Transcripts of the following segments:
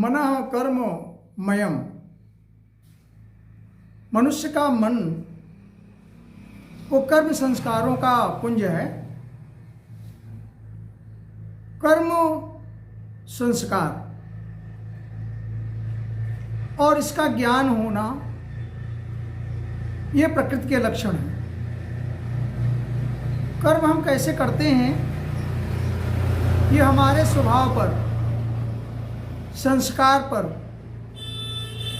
मनः कर्म मयम। मनुष्य का मन वो कर्म संस्कारों का पुंज है। कर्म संस्कार और इसका ज्ञान होना ये प्रकृति के लक्षण हैं। कर्म हम कैसे करते हैं ये हमारे स्वभाव पर, संस्कार पर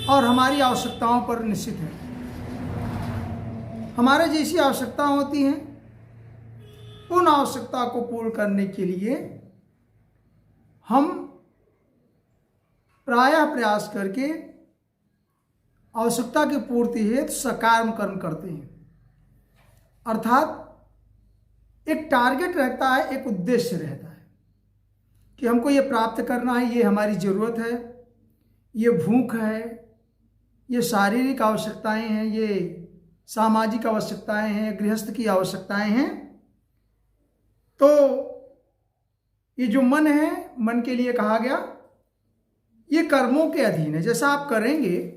और हमारी आवश्यकताओं पर निश्चित है। हमारे जैसी आवश्यकता होती हैं, उन आवश्यकता को पूर्ण करने के लिए हम प्रायः प्रयास करके आवश्यकता की पूर्ति हेतु सकाम कर्म करते हैं। अर्थात एक टारगेट रहता है, एक उद्देश्य रहता है कि हमको ये प्राप्त करना है, ये हमारी ज़रूरत है, ये भूख है, ये शारीरिक आवश्यकताएं हैं, ये सामाजिक आवश्यकताएं हैं, गृहस्थ की आवश्यकताएं हैं। तो ये जो मन है, मन के लिए कहा गया ये कर्मों के अधीन है। जैसा आप करेंगे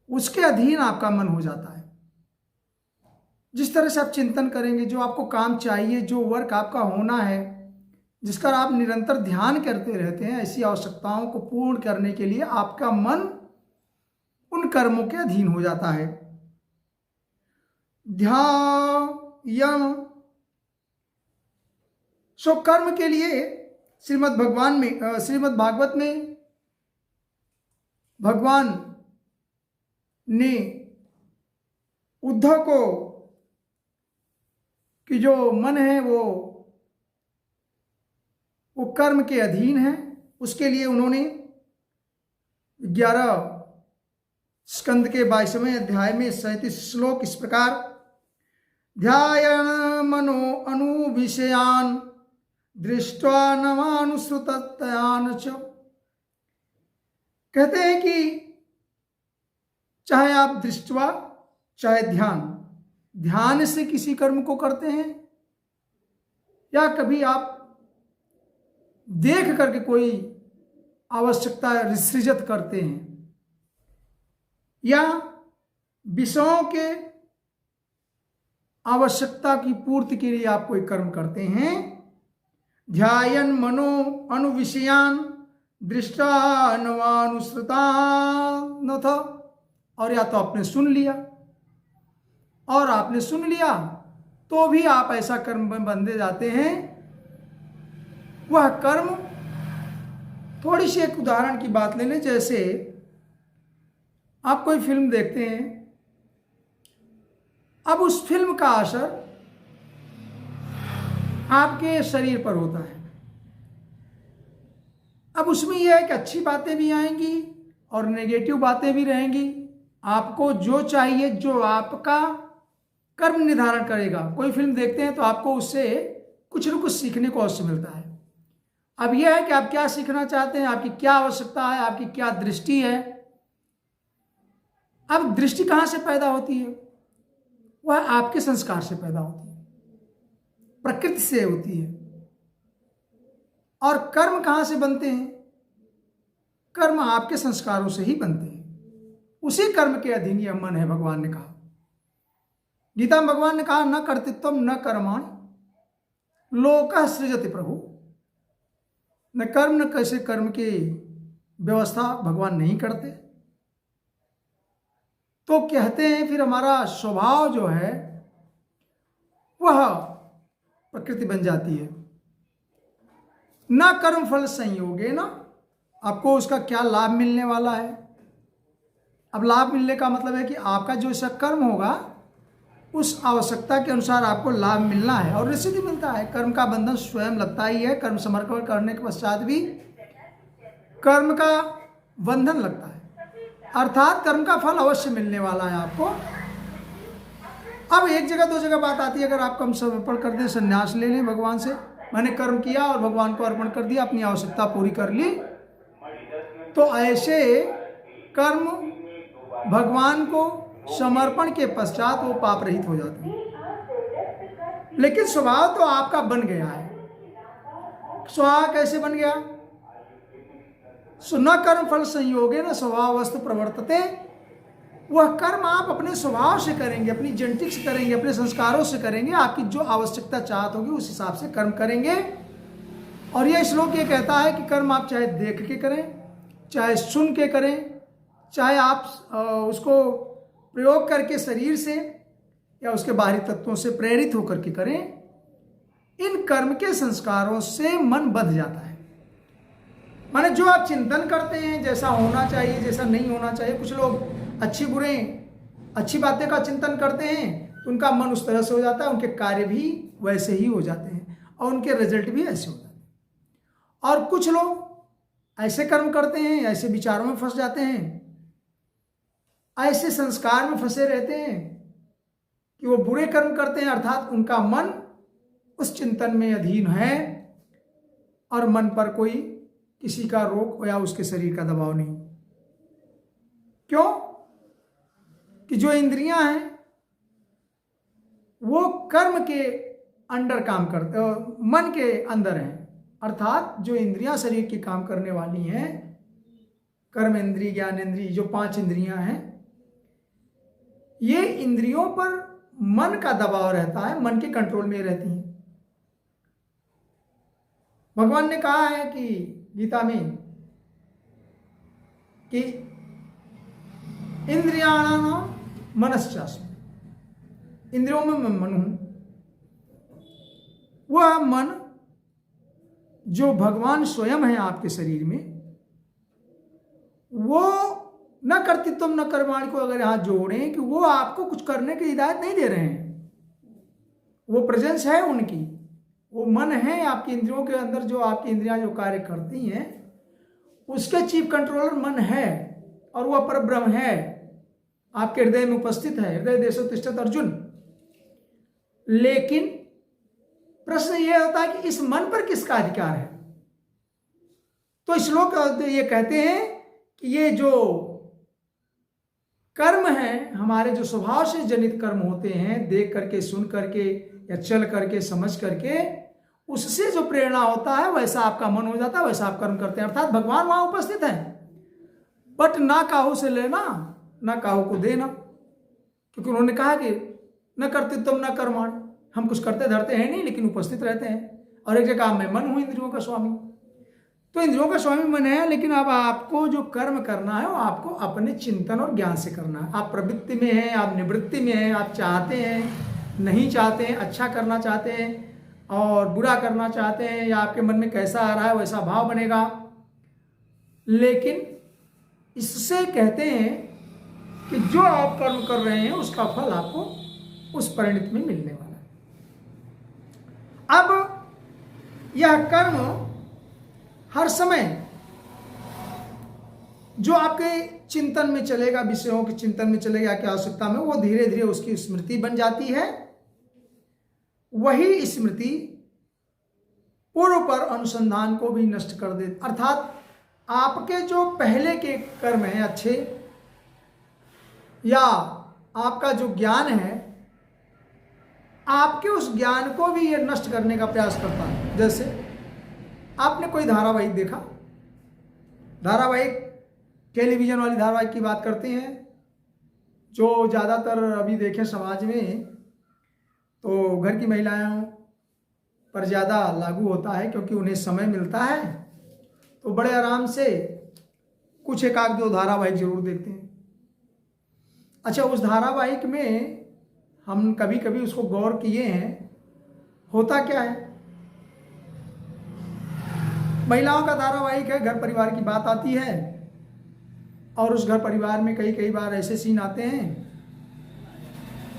उसके अधीन आपका मन हो जाता है। जिस तरह से आप चिंतन करेंगे, जो आपको काम चाहिए, जो वर्क आपका होना है, जिसका आप निरंतर ध्यान करते रहते हैं, ऐसी आवश्यकताओं को पूर्ण करने के लिए आपका मन उन कर्मों के अधीन हो जाता है। ध्यान सो कर्म के लिए श्रीमद् भागवत में भगवान ने उद्धव को कि जो मन है वो कर्म के अधीन है, उसके लिए उन्होंने 11 स्कंद के 22वें अध्याय में 37 श्लोक इस प्रकार: ध्यायन मनो अनुविषयान दृष्ट्वा नवानुश्रुततयान च। कहते हैं कि चाहे आप दृष्ट्वा, चाहे ध्यान से किसी कर्म को करते हैं, या कभी आप देख करके कोई आवश्यकता सृजित करते हैं, या विषयों के आवश्यकता की पूर्ति के लिए आप कोई कर्म करते हैं। ध्यायन मनो अनुविषयान दृष्टा नवानुश्रुतान न था। और या तो आपने सुन लिया, और आपने सुन लिया तो भी आप ऐसा कर्म में बंधे जाते हैं। वह कर्म, थोड़ी सी एक उदाहरण की बात ले लें। जैसे आप कोई फिल्म देखते हैं, अब उस फिल्म का असर आपके शरीर पर होता है। अब उसमें यह है कि अच्छी बातें भी आएंगी और नेगेटिव बातें भी रहेंगी। आपको जो चाहिए, जो आपका कर्म निर्धारण करेगा। कोई फिल्म देखते हैं तो आपको उससे कुछ न कुछ सीखने को अवश्य मिलता है। अब यह है कि आप क्या सीखना चाहते हैं, आपकी क्या आवश्यकता है, आपकी क्या दृष्टि है। अब दृष्टि कहाँ से पैदा होती है? वह आपके संस्कार से पैदा होती है, प्रकृति से होती है। और कर्म कहाँ से बनते हैं? कर्म आपके संस्कारों से ही बनते हैं। उसी कर्म के अधीन यह मन है। भगवान ने कहा, गीता में भगवान ने कहा, न कर्तृत्वम न कर्माणि लोकः सृजति प्रभु। न कर्म न कैसे कर्म की व्यवस्था भगवान नहीं करते। तो कहते हैं फिर हमारा स्वभाव जो है वह प्रकृति बन जाती है। न कर्म फल संयोगे ना, आपको उसका क्या लाभ मिलने वाला है। अब लाभ मिलने का मतलब है कि आपका जो ऐसा कर्म होगा उस आवश्यकता के अनुसार आपको लाभ मिलना है, और निश्चित ही मिलता है। कर्म का बंधन स्वयं लगता ही है। कर्म समर्पण करने के पश्चात भी कर्म का बंधन लगता है, अर्थात कर्म का फल अवश्य मिलने वाला है आपको। अब एक जगह दो जगह बात आती है, अगर आप कर्म समर्पण कर दें, संन्यास ले लें भगवान से, मैंने कर्म किया और भगवान को अर्पण कर दिया, अपनी आवश्यकता पूरी कर ली, तो ऐसे कर्म भगवान को समर्पण के पश्चात वो पाप रहित हो जाते हैं। लेकिन स्वभाव तो आपका बन गया है। स्वभाव कैसे बन गया? सो न कर्म फल संयोगे न स्वभाव वस्तु प्रवर्तते। वह कर्म आप अपने स्वभाव से करेंगे, अपनी जेनेटिक से करेंगे, अपने संस्कारों से करेंगे, आपकी जो आवश्यकता चाहत होगी उस हिसाब से कर्म करेंगे। और यह श्लोक ये कहता है कि कर्म आप चाहे देख के करें, चाहे सुन के करें, चाहे आप उसको प्रयोग करके शरीर से या उसके बाहरी तत्वों से प्रेरित होकर के करें, इन कर्म के संस्कारों से मन बंध जाता है। माने जो आप चिंतन करते हैं, जैसा होना चाहिए, जैसा नहीं होना चाहिए, कुछ लोग अच्छी बुरे अच्छी बातें का चिंतन करते हैं तो उनका मन उस तरह से हो जाता है, उनके कार्य भी वैसे ही हो जाते हैं और उनके रिजल्ट भी ऐसे हो जाते हैं। और कुछ लोग ऐसे कर्म करते हैं, ऐसे विचारों में फंस जाते हैं, ऐसे संस्कार में फंसे रहते हैं कि वो बुरे कर्म करते हैं, अर्थात उनका मन उस चिंतन में अधीन है और मन पर कोई किसी का रोक या उसके शरीर का दबाव नहीं। क्यों? कि जो इंद्रियां हैं वो कर्म के अंडर काम करते, मन के अंदर हैं, अर्थात जो इंद्रियां शरीर की काम करने वाली हैं, कर्म इंद्रिय, ज्ञान इंद्रिय, जो 5 इंद्रियां हैं, ये इंद्रियों पर मन का दबाव रहता है, मन के कंट्रोल में रहती हैं। भगवान ने कहा है कि गीता में कि इंद्रियाणाम मनश्चास्मि, इंद्रियों में मैं मन हूं। वह मन जो भगवान स्वयं है आपके शरीर में, वो न कर्तृत्व न कर्माणि को अगर यहां जोड़ें कि वो आपको कुछ करने की हिदायत नहीं दे रहे हैं, वो प्रेजेंस है उनकी, वो मन है आपकी इंद्रियों के अंदर, जो आपकी इंद्रियां जो कार्य करती हैं उसके चीफ कंट्रोलर मन है और वह परब्रह्म है, आपके हृदय में उपस्थित है। हृदय देशो तिष्ठत अर्जुन। लेकिन प्रश्न यह होता है कि इस मन पर किसका अधिकार है? तो श्लोक ये कहते हैं कि ये जो कर्म है, हमारे जो स्वभाव से जनित कर्म होते हैं, देख करके, सुन करके या चल करके, समझ करके, उससे जो प्रेरणा होता है वैसा आपका मन हो जाता है, वैसा आप कर्म करते हैं। अर्थात भगवान वहां उपस्थित है, बट ना काहू से लेना ना काहू को देना, क्योंकि उन्होंने कहा कि न कर्तृत्व न कर्माण, हम कुछ करते धरते हैं नहीं लेकिन उपस्थित रहते हैं। और एक जगह मैं मन हूं इंद्रियों का स्वामी, तो इंद्रियों का स्वामी मन है, लेकिन अब आपको जो कर्म करना है वो आपको अपने चिंतन और ज्ञान से करना है। आप प्रवृत्ति में हैं, आप निवृत्ति में हैं, आप चाहते हैं, नहीं चाहते हैं, अच्छा करना चाहते हैं और बुरा करना चाहते हैं, या आपके मन में कैसा आ रहा है वैसा भाव बनेगा। लेकिन इससे कहते हैं कि जो आप कर्म कर रहे हैं उसका फल आपको उस परिणति में मिलने वाला है। अब यह कर्म हर समय जो आपके चिंतन में चलेगा, विषयों के चिंतन में चलेगा की आवश्यकता में, वो धीरे धीरे उसकी स्मृति बन जाती है। वही स्मृति पूर्व पर अनुसंधान को भी नष्ट कर दे, अर्थात आपके जो पहले के कर्म हैं अच्छे, या आपका जो ज्ञान है, आपके उस ज्ञान को भी ये नष्ट करने का प्रयास करता है। जैसे आपने कोई धारावाहिक देखा, धारावाहिक टेलीविजन वाली धारावाहिक की बात करते हैं, जो ज़्यादातर अभी देखें समाज में तो घर की महिलाओं पर ज़्यादा लागू होता है, क्योंकि उन्हें समय मिलता है तो बड़े आराम से कुछ एक आध दो धारावाहिक जरूर देखते हैं। अच्छा, उस धारावाहिक में हम कभी कभी उसको गौर किए हैं, होता क्या है? महिलाओं का धारावाहिक है, घर परिवार की बात आती है और उस घर परिवार में कई बार ऐसे सीन आते हैं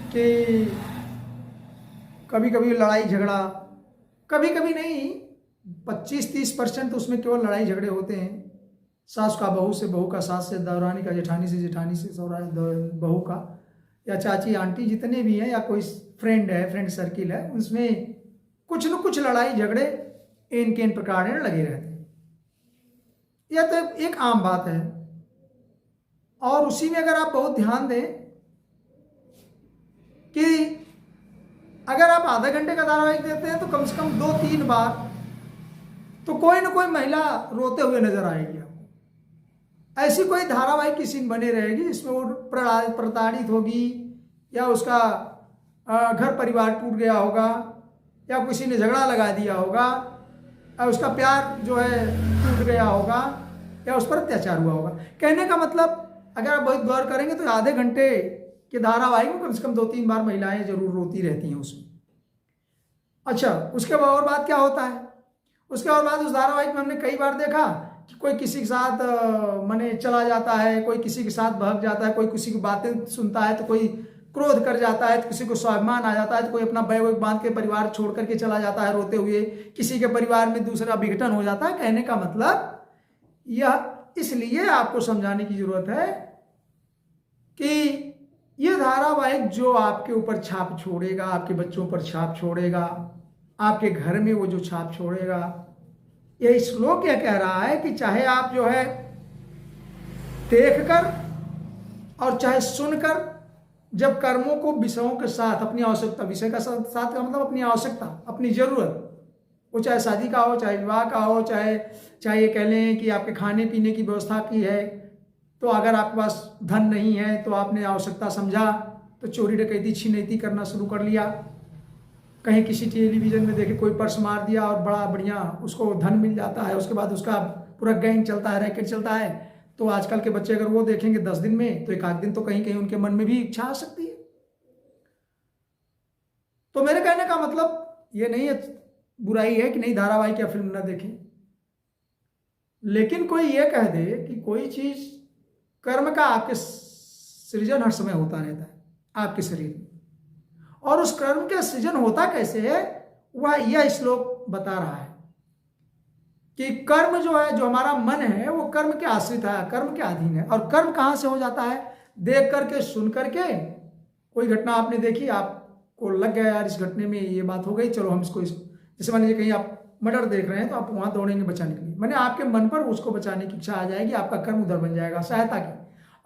कि कभी कभी लड़ाई झगड़ा, कभी कभी नहीं, 25-30% उसमें केवल लड़ाई झगड़े होते हैं। सास का बहू से, बहू का सास से, दौरानी का जेठानी से, जेठानी से बहू का, या चाची आंटी जितने भी हैं, या कोई फ्रेंड है, फ्रेंड सर्किल है, उसमें कुछ न कुछ लड़ाई झगड़े इनके इन प्रकार लगे रहते हैं। यह तो एक आम बात है। और उसी में अगर आप बहुत ध्यान दें कि अगर आप आधे घंटे का धारावाहिक देते हैं तो कम से कम 2-3 बार तो कोई न कोई महिला रोते हुए नजर आएगी आपको। ऐसी कोई धारावाहिक की सीन बनी रहेगी जिसमें वो प्रताड़ित होगी, या उसका घर परिवार टूट गया होगा, या किसी ने झगड़ा लगा दिया होगा, या उसका प्यार जो है टूट गया होगा, या उस पर अत्याचार हुआ होगा। कहने का मतलब अगर आप बहुत गौर करेंगे तो आधे घंटे के धारावाहिक में कम से कम 2-3 बार महिलाएं जरूर रोती रहती हैं उसमें। अच्छा, उसके और बाद क्या होता है? उसके और बाद उस धारावाहिक में हमने कई बार देखा कि कोई किसी के साथ मने चला जाता है, कोई किसी के साथ भाग जाता है, कोई किसी की बातें सुनता है तो कोई क्रोध कर जाता है, तो किसी को स्वाभिमान आ जाता है, तो कोई अपना बैग बांध के परिवार छोड़ करके चला जाता है रोते हुए, किसी के परिवार में दूसरा विघटन हो जाता है। कहने का मतलब यह इसलिए आपको समझाने की जरूरत है कि यह धारावाहिक जो आपके ऊपर छाप छोड़ेगा, आपके बच्चों पर छाप छोड़ेगा, आपके घर में वो जो छाप छोड़ेगा, यह श्लोक क्या कह रहा है कि चाहे आप जो है देखकर और चाहे सुनकर, जब कर्मों को विषयों के साथ अपनी आवश्यकता, विषय का साथ का मतलब अपनी आवश्यकता, अपनी जरूरत, वो चाहे शादी का हो, चाहे विवाह का हो, चाहे ये कह लें कि आपके खाने पीने की व्यवस्था की है, तो अगर आपके पास धन नहीं है तो आपने आवश्यकता समझा तो चोरी डकैती छिनैती करना शुरू कर लिया। कहीं किसी टेलीविजन में देखे कोई पर्स मार दिया और बड़ा बढ़िया उसको धन मिल जाता है, उसके बाद उसका पूरा गैंग चलता है, रैकेट चलता है। तो आजकल के बच्चे अगर वो देखेंगे 10 दिन में, तो एक आध दिन तो कहीं कहीं उनके मन में भी इच्छा आ सकती है। तो मेरे कहने का मतलब ये नहीं है, बुराई है कि नहीं धारावाहिक या फिल्म ना देखें, लेकिन कोई ये कह दे कि कोई चीज कर्म का आपके सृजन हर समय होता रहता है आपके शरीर में, और उस कर्म का सृजन होता कैसे है वह यह श्लोक बता रहा है कि कर्म जो है, जो हमारा मन है, वो कर्म के आश्रित है, कर्म के अधीन है। और कर्म कहां से हो जाता है? देख करके, सुन करके। कोई घटना आपने देखी, आपको लग गया यार इस घटने में ये बात हो गई, चलो हम इसको जैसे मान लीजिए कहीं आप मर्डर देख रहे हैं तो आप वहां दौड़ेंगे बचाने के लिए, मैंने आपके मन पर उसको बचाने की इच्छा आ जाएगी, आपका कर्म उधर बन जाएगा सहायता की।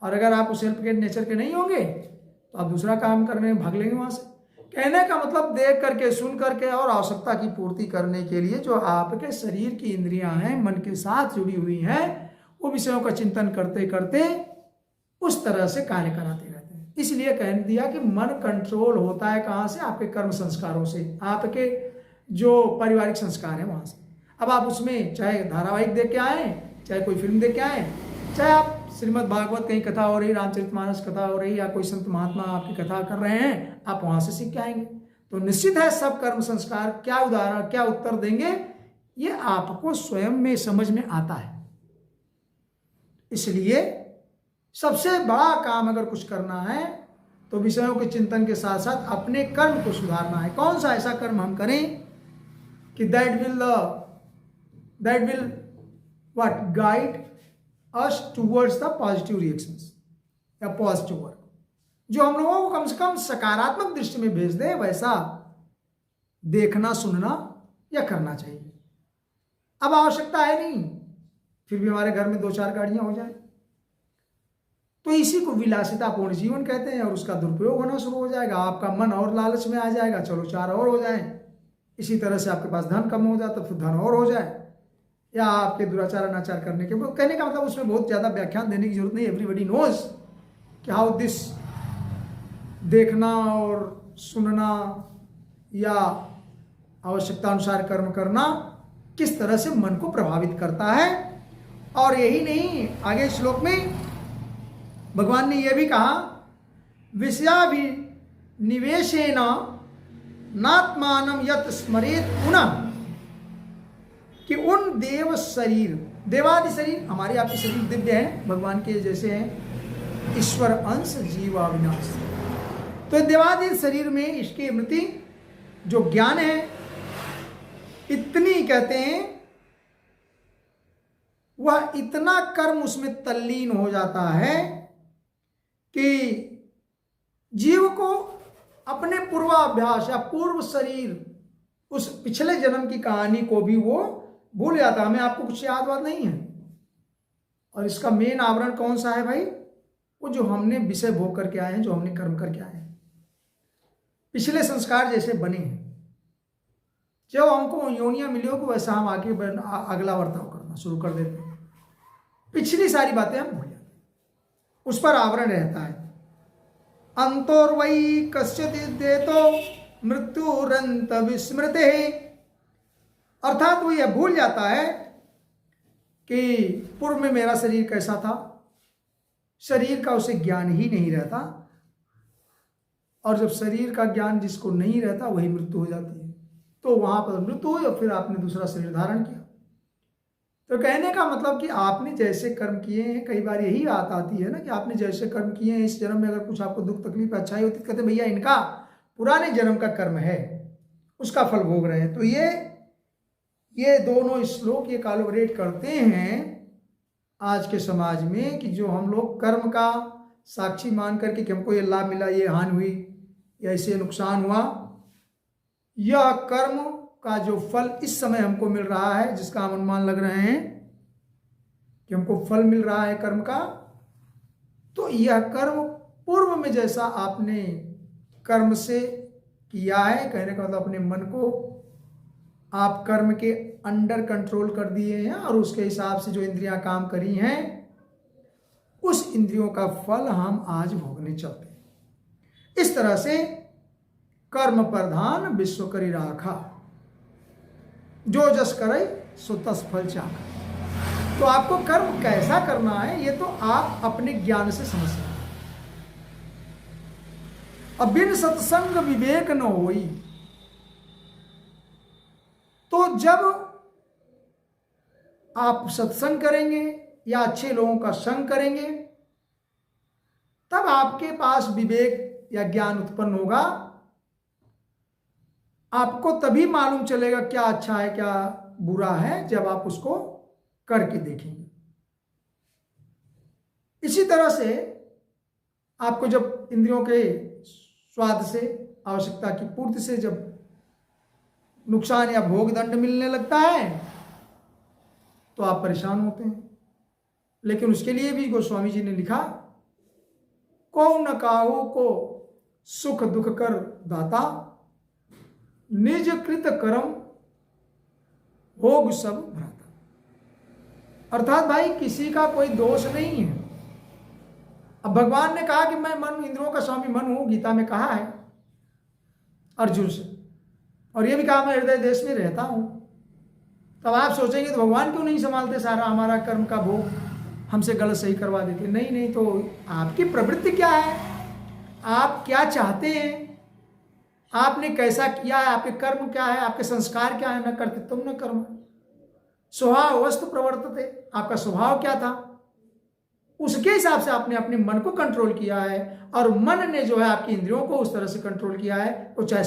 और अगर आप उस हेल्प के नेचर के नहीं होंगे तो आप दूसरा काम करने में भाग लेंगे वहां से। कहने का मतलब देख करके, सुन करके और आवश्यकता की पूर्ति करने के लिए जो आपके शरीर की इंद्रियां हैं, मन के साथ जुड़ी हुई हैं, वो विषयों का चिंतन करते करते उस तरह से कार्य कराते रहते हैं। इसलिए कह दिया कि मन कंट्रोल होता है कहां से? आपके कर्म संस्कारों से, आपके जो पारिवारिक संस्कार है वहां से। अब आप उसमें चाहे धारावाहिक देख के आए, चाहे कोई फिल्म देख के आए, चाहे आप श्रीमद् भागवत कहीं कथा हो रही, रामचरितमानस कथा हो रही, या कोई संत महात्मा आपकी कथा कर रहे हैं, आप वहां से सीख के आएंगे, तो निश्चित है सब कर्म संस्कार क्या उदाहरण, क्या उत्तर देंगे, ये आपको स्वयं में समझ में आता है। इसलिए सबसे बड़ा काम अगर कुछ करना है तो विषयों के चिंतन के साथ साथ अपने कर्म को सुधारना है। कौन सा ऐसा कर्म हम करें कि that will what guide us towards the positive reactions या पॉजिटिव वर्क, जो हम लोगों को कम से कम सकारात्मक दृष्टि में भेज दे, वैसा देखना, सुनना या करना चाहिए। अब आवश्यकता है नहीं, फिर भी हमारे घर में 2-4 गाड़ियां हो जाए तो इसी को विलासितापूर्ण जीवन कहते हैं, और उसका दुरुपयोग होना शुरू हो जाएगा, आपका मन और लालच में आ जाएगा, चलो 4 और हो जाए। इसी तरह से आपके पास धन कम हो जाता, फिर धन और हो जाए, या आपके दुराचार अनाचार करने के। कहने का मतलब उसमें बहुत ज़्यादा व्याख्यान देने की जरूरत नहीं, एवरीबडी नोज कि हाउ दिस देखना और सुनना या आवश्यकता अनुसार कर्म करना किस तरह से मन को प्रभावित करता है। और यही नहीं, आगे श्लोक में भगवान ने यह भी कहा, विषयाभिनिवेशेन नात्मानं यत् स्मरेत् पुनः, कि उन देव शरीर, देवादि शरीर, हमारे आपके शरीर दिव्य हैं, भगवान के जैसे हैं, ईश्वर अंश जीव अविनाश, तो देवादि शरीर में इसकी मृति जो ज्ञान है, इतनी कहते हैं वह इतना कर्म उसमें तल्लीन हो जाता है कि जीव को अपने पूर्वाभ्यास या पूर्व शरीर, उस पिछले जन्म की कहानी को भी वो भूल जाता। हमें आपको कुछ याद बात नहीं है। और इसका मेन आवरण कौन सा है भाई? वो जो हमने विषय भोग करके आए हैं, जो हमने कर्म करके आए हैं, पिछले संस्कार जैसे बने हैं, जब हमको योनियां मिली हो वैसा हम आगे अगला वर्ताव करना शुरू कर देते हैं। पिछली सारी बातें हम भूल जाते हैं, उस पर आवरण रहता है। अंतोर्वई कश्चित देतो मृत्युरंत विस्मृते, अर्थात वो यह भूल जाता है कि पूर्व में मेरा शरीर कैसा था, शरीर का उसे ज्ञान ही नहीं रहता, और जब शरीर का ज्ञान जिसको नहीं रहता वही मृत्यु हो जाती है। तो वहां पर मृत्यु हुई और फिर आपने दूसरा शरीर धारण किया। तो कहने का मतलब कि आपने जैसे कर्म किए हैं, कई बार यही बात आती है ना कि आपने जैसे कर्म किए हैं, इस जन्म में अगर कुछ आपको दुख तकलीफ अच्छाई होती, कहते भैया इनका पुराने जन्म का कर्म है, उसका फल भोग रहे हैं। तो ये दोनों श्लोक ये कोलैबोरेट करते हैं आज के समाज में कि जो हम लोग कर्म का साक्षी मान करके कि हमको ये लाभ मिला, ये हानि हुई, या ऐसे नुकसान हुआ, यह कर्म का जो फल इस समय हमको मिल रहा है, जिसका हम अनुमान लग रहे हैं कि हमको फल मिल रहा है कर्म का, तो यह कर्म पूर्व में जैसा आपने कर्म से किया है, कहने का मतलब अपने मन को आप कर्म के अंडर कंट्रोल कर दिए हैं और उसके हिसाब से जो इंद्रियां काम करी हैं, उस इंद्रियों का फल हम आज भोगने चलते हैं। इस तरह से कर्म प्रधान विश्व करी राखा, जो जस करे सो तस फल चाखा। तो आपको कर्म कैसा करना है ये तो आप अपने ज्ञान से समझ सकते हैं। अब बिन सत्संग विवेक न होई, तो जब आप सत्संग करेंगे या अच्छे लोगों का संग करेंगे, तब आपके पास विवेक या ज्ञान उत्पन्न होगा। आपको तभी मालूम चलेगा क्या अच्छा है क्या बुरा है, जब आप उसको करके देखेंगे। इसी तरह से आपको जब इंद्रियों के स्वाद से, आवश्यकता की पूर्ति से जब नुकसान या भोग दंड मिलने लगता है तो आप परेशान होते हैं। लेकिन उसके लिए भी गोस्वामी जी ने लिखा, को न काहू को सुख दुख कर दाता, निज कृत कर्म भोग सब भ्राता। अर्थात भाई किसी का कोई दोष नहीं है। अब भगवान ने कहा कि मैं मन इंद्रियों का स्वामी मन हूं, गीता में कहा है अर्जुन से, और ये भी कहा मैं हृदय देश में रहता हूं। तब आप सोचेंगे तो भगवान क्यों नहीं संभालते सारा हमारा कर्म का भोग, हमसे गलत सही करवा देते। नहीं नहीं, तो आपकी प्रवृत्ति क्या है, आप क्या चाहते हैं, आपने कैसा किया है, आपके कर्म क्या है, आपके संस्कार क्या है। न करते तुम न कर्म स्वभाव वस्तु प्रवर्तते, आपका स्वभाव क्या था, उसके हिसाब से आपने अपने मन को कंट्रोल किया है, और मन ने जो है आपकी इंद्रियों को उस तरह से कंट्रोल किया है, वो चाहे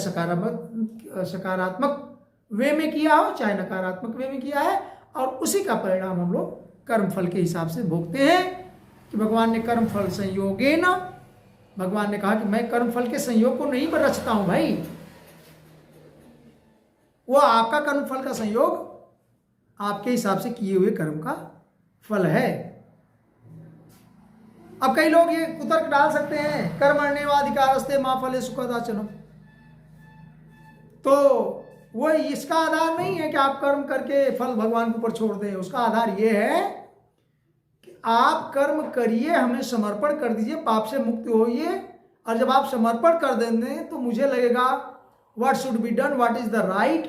सकारात्मक वे में किया हो चाहे नकारात्मक वे में किया है, और उसी का परिणाम हम लोग कर्म फल के हिसाब से भोगते हैं। कि भगवान ने कर्म फल संयोगे ना, भगवान ने कहा कि मैं कर्म फल के संयोग को नहीं रचता हूं भाई, वो आपका कर्म फल का संयोग आपके हिसाब से किए हुए कर्म का फल है। अब कई लोग ये कुतर्क डाल सकते हैं, कर्मण्येवाधिकारस्ते मा फले सुखदाचनम, तो वो इसका आधार नहीं है कि आप कर्म करके फल भगवान के ऊपर छोड़ दें। उसका आधार ये है कि आप कर्म करिए, हमें समर्पण कर दीजिए, पाप से मुक्त होइए, और जब आप समर्पण कर देंगे तो मुझे लगेगा what should be done, what is the right,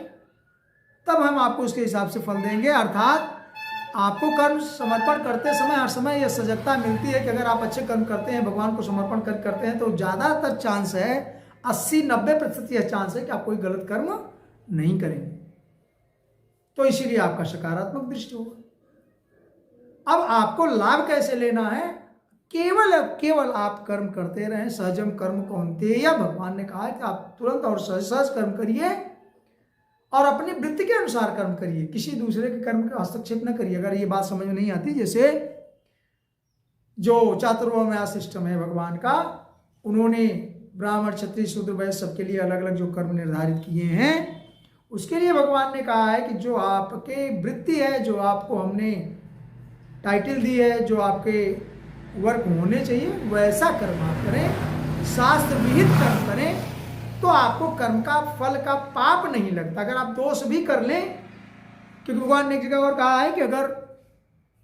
तब हम आपको उसके हिसाब से फल देंगे। अर्थात आपको कर्म समर्पण करते समय हर समय यह सजगता मिलती है कि अगर आप अच्छे कर्म करते हैं, भगवान को समर्पण करते हैं, तो ज़्यादातर चांस है, 80-90% यह चांस है कि आप कोई गलत कर्म नहीं करेंगे। तो इसीलिए आपका सकारात्मक दृष्टि होगा। अब आपको लाभ कैसे लेना है, केवल आप कर्म करते रहें। सहजम कर्म कौन्तेय, भगवान ने कहा है कि आप तुरंत और सहज कर्म करिए और अपनी वृत्ति के अनुसार कर्म करिए, किसी दूसरे के कर्म का हस्तक्षेप न करिए। अगर ये बात समझ में नहीं आती, जैसे जो चातुर्वर्ण्य सिस्टम है भगवान का, उन्होंने ब्राह्मण क्षत्रिय शूद्र वैश्य सबके लिए अलग अलग जो कर्म निर्धारित किए हैं, उसके लिए भगवान ने कहा है कि जो आपके वृत्ति है, जो आपको हमने टाइटल दी है, जो आपके वर्क होने चाहिए, वैसा कर्म आप करें, शास्त्र विहित कर्म करें, तो आपको कर्म का फल का पाप नहीं लगता। अगर आप दोष भी कर लें, क्योंकि भगवान ने एक जगह और कहा है कि अगर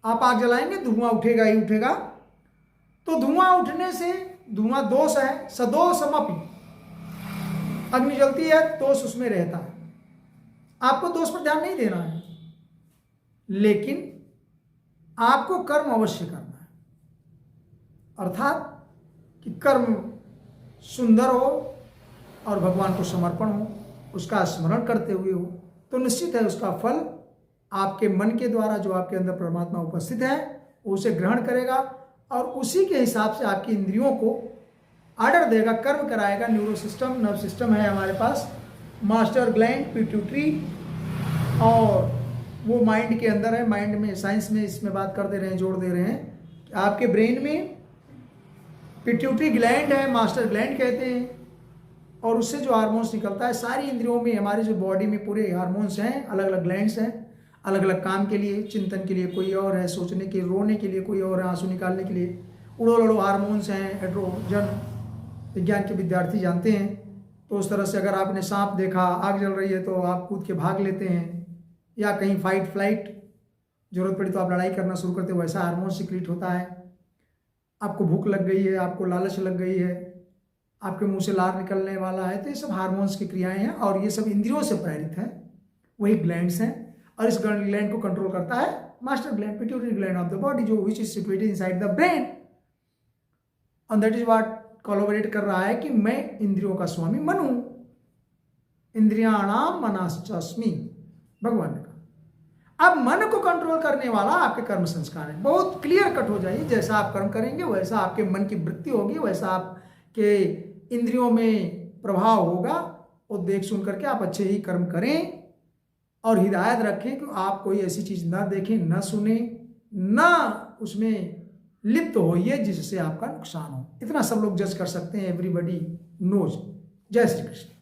आप आग जलाएंगे धुआं उठेगा ही उठेगा। तो धुआं उठने से, धुआं दोष है, सदोषमपि, अग्नि जलती है दोष उसमें रहता है, आपको दोष पर ध्यान नहीं देना है, लेकिन आपको कर्म अवश्य करना है, अर्थात कि कर्म सुंदर हो और भगवान को समर्पण हो, उसका स्मरण करते हुए हो, तो निश्चित है उसका फल आपके मन के द्वारा जो आपके अंदर परमात्मा उपस्थित है वो उसे ग्रहण करेगा और उसी के हिसाब से आपकी इंद्रियों को आर्डर देगा, कर्म कराएगा। न्यूरो सिस्टम, नर्व सिस्टम है हमारे पास, मास्टर ग्लैंड, पिट्यूटरी, और वो माइंड के अंदर है। माइंड में, साइंस में इसमें बात कर दे रहे हैं, जोड़ दे रहे हैं कि आपके ब्रेन में पिट्यूटरी ग्लैंड है, मास्टर ग्लैंड कहते हैं, और उससे जो हार्मोन्स निकलता है, सारी इंद्रियों में, हमारी जो बॉडी में पूरे हार्मोन्स हैं, अलग अलग ग्लैंड्स हैं, अलग अलग काम के लिए, चिंतन के लिए कोई और है, सोचने के, रोने के लिए कोई और है, आंसू निकालने के लिए उड़ो लड़ो हार्मोन्स हैं, एड्रोजन, विज्ञान के विद्यार्थी जानते हैं। तो उस तरह से अगर आपने सांप देखा, आग जल रही है तो आप कूद के भाग लेते हैं, या कहीं फाइट फ्लाइट, जरूरत पड़ी तो आप लड़ाई करना शुरू करते हो, वैसा हार्मोन सिक्रीट होता है। आपको भूख लग गई है, आपको लालच लग गई है, आपके मुंह से लार निकलने वाला है, तो ये सब हार्मोन्स की क्रियाएं हैं और ये सब इंद्रियों से प्रेरित हैं, वही ग्लैंड्स हैं। और इस ग्लैंड को कंट्रोल करता है master gland, pituitary gland of the body, जो which is situated inside the brain, and that is what collaborate कर रहा है कि मैं इंद्रियों का स्वामी मन हूं, इंद्रियाणाम मनाश्चास्मि, भगवान ने कहा। अब मन को कंट्रोल करने वाला आपके कर्म संस्कार है। बहुत क्लियर कट हो जाइए, जैसा आप कर्म करेंगे वैसा आपके मन की वृत्ति होगी, वैसा आपके इंद्रियों में प्रभाव होगा, और देख सुन करके आप अच्छे ही कर्म करें। और हिदायत रखें कि आप कोई ऐसी चीज ना देखें, ना सुने, ना उसमें लिप्त होइए जिससे आपका नुकसान हो। इतना सब लोग जज कर सकते हैं, एवरीबॉडी नोज। जय श्री कृष्ण।